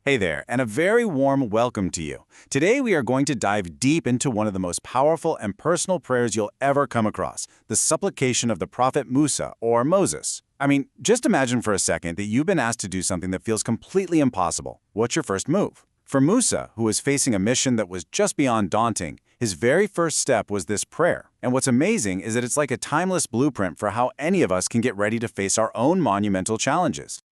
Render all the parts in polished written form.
Hey there, and a very warm welcome to you. Today we are going to dive deep into one of the most powerful and personal prayers you'll ever come across, the supplication of the Prophet Musa, or Moses. Just imagine for a second that you've been asked to do something that feels completely impossible. What's your first move? For Musa, who was facing a mission that was just beyond daunting, his very first step was this prayer. And what's amazing is that it's like a timeless blueprint for how any of us can get ready to face our own monumental challenges.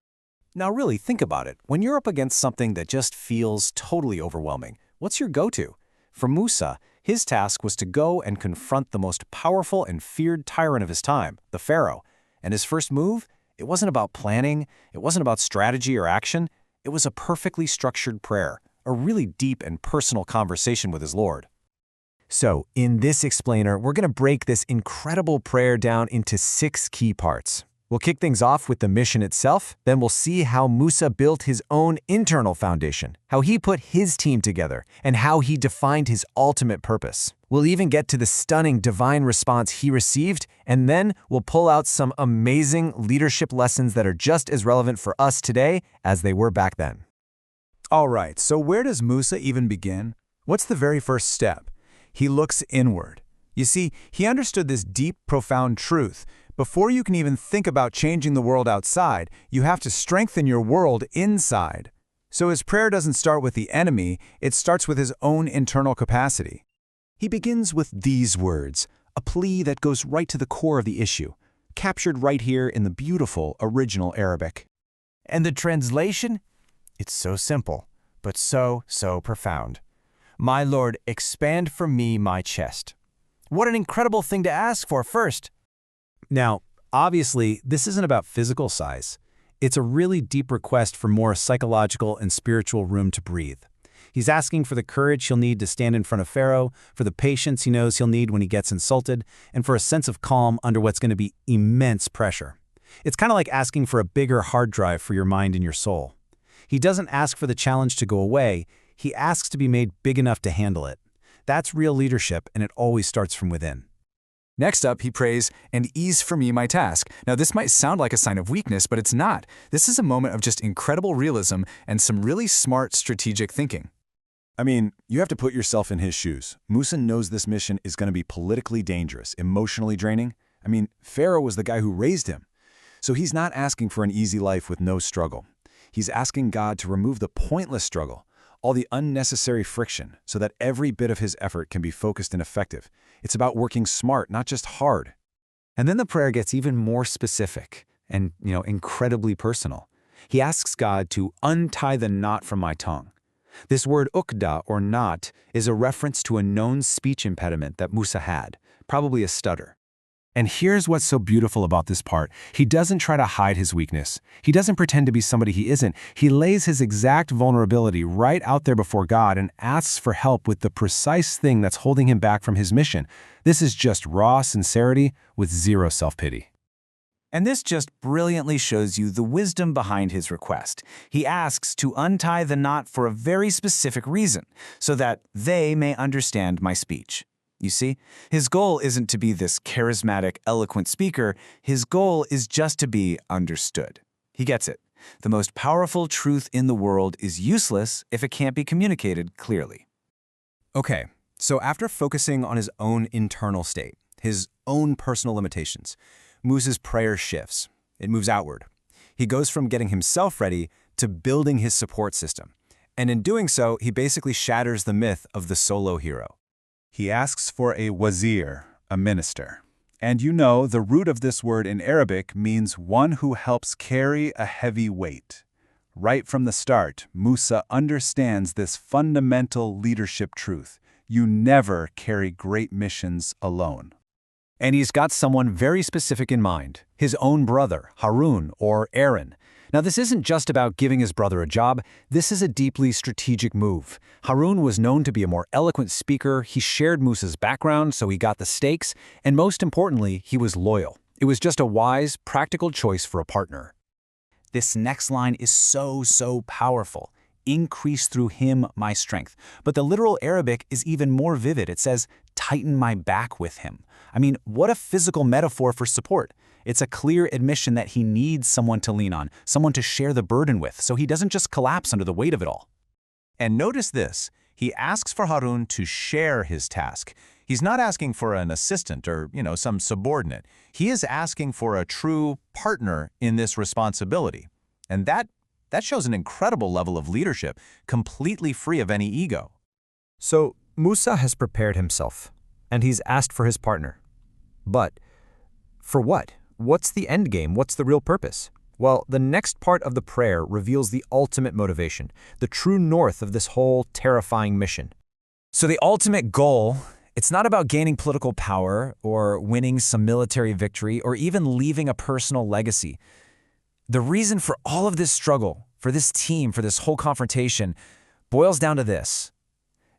Now really think about it. When you're up against something that just feels totally overwhelming, what's your go-to? For Musa, his task was to go and confront the most powerful and feared tyrant of his time, the Pharaoh. And his first move? It wasn't about planning, it wasn't about strategy or action, it was a perfectly structured prayer, a really deep and personal conversation with his Lord. So, in this explainer, we're going to break this incredible prayer down into 6 key parts. We'll kick things off with the mission itself, then we'll see how Musa built his own internal foundation, how he put his team together, and how he defined his ultimate purpose. We'll even get to the stunning divine response he received, and then we'll pull out some amazing leadership lessons that are just as relevant for us today as they were back then. All right, so where does Musa even begin? What's the very first step? He looks inward. You see, he understood this deep, profound truth. Before you can even think about changing the world outside, you have to strengthen your world inside. So his prayer doesn't start with the enemy, it starts with his own internal capacity. He begins with these words, a plea that goes right to the core of the issue, captured right here in the beautiful original Arabic. And the translation? It's so simple, but so profound. My Lord, expand for me my chest. What an incredible thing to ask for first. Now, obviously, this isn't about physical size. It's a really deep request for more psychological and spiritual room to breathe. He's asking for the courage he'll need to stand in front of Pharaoh, for the patience he knows he'll need when he gets insulted, and for a sense of calm under what's going to be immense pressure. It's kind of like asking for a bigger hard drive for your mind and your soul. He doesn't ask for the challenge to go away, he asks to be made big enough to handle it. That's real leadership, and it always starts from within. Next up, he prays, "And ease for me my task." Now, this might sound like a sign of weakness, but it's not. This is a moment of just incredible realism and some really smart strategic thinking. You have to put yourself in his shoes. Musa knows this mission is going to be politically dangerous, emotionally draining. Pharaoh was the guy who raised him. So he's not asking for an easy life with no struggle. He's asking God to remove the pointless struggle, all the unnecessary friction, so that every bit of his effort can be focused and effective. It's about working smart, not just hard. And then the prayer gets even more specific and, incredibly personal. He asks God to untie the knot from my tongue. This word uqda, or knot, is a reference to a known speech impediment that Musa had, probably a stutter. And here's what's so beautiful about this part. He doesn't try to hide his weakness. He doesn't pretend to be somebody he isn't. He lays his exact vulnerability right out there before God and asks for help with the precise thing that's holding him back from his mission. This is just raw sincerity with zero self-pity. And this just brilliantly shows you the wisdom behind his request. He asks to untie the knot for a very specific reason, so that they may understand my speech. You see, his goal isn't to be this charismatic, eloquent speaker. His goal is just to be understood. He gets it. The most powerful truth in the world is useless if it can't be communicated clearly. Okay, so after focusing on his own internal state, his own personal limitations, Musa's prayer shifts. It moves outward. He goes from getting himself ready to building his support system. And in doing so, he basically shatters the myth of the solo hero. He asks for a wazir, a minister. And the root of this word in Arabic means one who helps carry a heavy weight. Right from the start, Musa understands this fundamental leadership truth. You never carry great missions alone. And he's got someone very specific in mind, his own brother, Harun, or Aaron. Now, this isn't just about giving his brother a job. This is a deeply strategic move. Harun was known to be a more eloquent speaker. He shared Musa's background, so he got the stakes. And most importantly, he was loyal. It was just a wise, practical choice for a partner. This next line is so powerful. Increase through him my strength. But the literal Arabic is even more vivid. It says, tighten my back with him. What a physical metaphor for support. It's a clear admission that he needs someone to lean on, someone to share the burden with, so he doesn't just collapse under the weight of it all. And notice this, he asks for Harun to share his task. He's not asking for an assistant or, some subordinate. He is asking for a true partner in this responsibility. And that shows an incredible level of leadership, completely free of any ego. So Musa has prepared himself, and he's asked for his partner. But for what? What's the end game? What's the real purpose? Well, the next part of the prayer reveals the ultimate motivation, the true north of this whole terrifying mission. So the ultimate goal, it's not about gaining political power or winning some military victory or even leaving a personal legacy. The reason for all of this struggle, for this team, for this whole confrontation, boils down to this: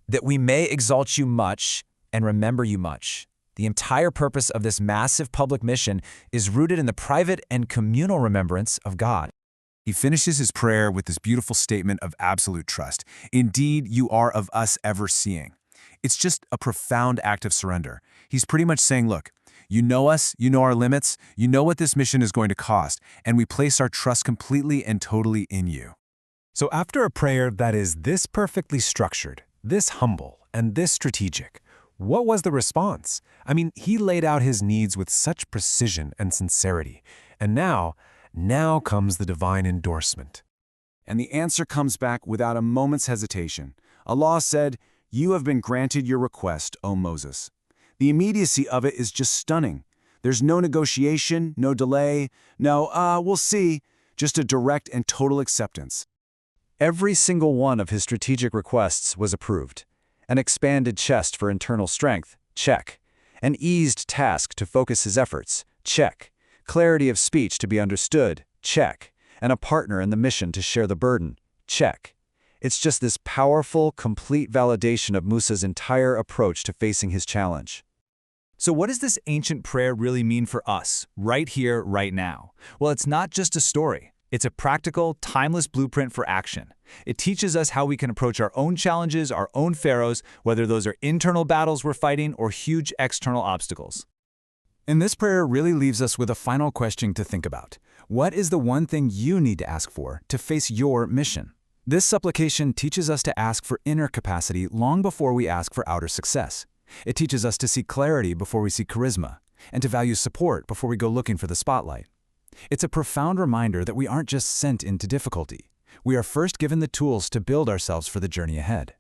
that we may exalt you much and remember you much. The entire purpose of this massive public mission is rooted in the private and communal remembrance of God. He finishes his prayer with this beautiful statement of absolute trust. Indeed, you are of us ever seeing. It's just a profound act of surrender. He's pretty much saying, look, you know us, you know our limits, you know what this mission is going to cost, and we place our trust completely and totally in you. So after a prayer that is this perfectly structured, this humble, and this strategic, what was the response? I mean, he laid out his needs with such precision and sincerity. And now comes the divine endorsement. And the answer comes back without a moment's hesitation. Allah said, "You have been granted your request, O Moses." The immediacy of it is just stunning. There's no negotiation, no delay, no, we'll see, just a direct and total acceptance. Every single one of his strategic requests was approved. An expanded chest for internal strength, check. An eased task to focus his efforts, check. Clarity of speech to be understood, check. And a partner in the mission to share the burden, check. It's just this powerful, complete validation of Musa's entire approach to facing his challenge. So what does this ancient prayer really mean for us, right here, right now? Well, it's not just a story. It's a practical, timeless blueprint for action. It teaches us how we can approach our own challenges, our own pharaohs, whether those are internal battles we're fighting or huge external obstacles. And this prayer really leaves us with a final question to think about. What is the one thing you need to ask for to face your mission? This supplication teaches us to ask for inner capacity long before we ask for outer success. It teaches us to seek clarity before we seek charisma, and to value support before we go looking for the spotlight. It's a profound reminder that we aren't just sent into difficulty. We are first given the tools to build ourselves for the journey ahead.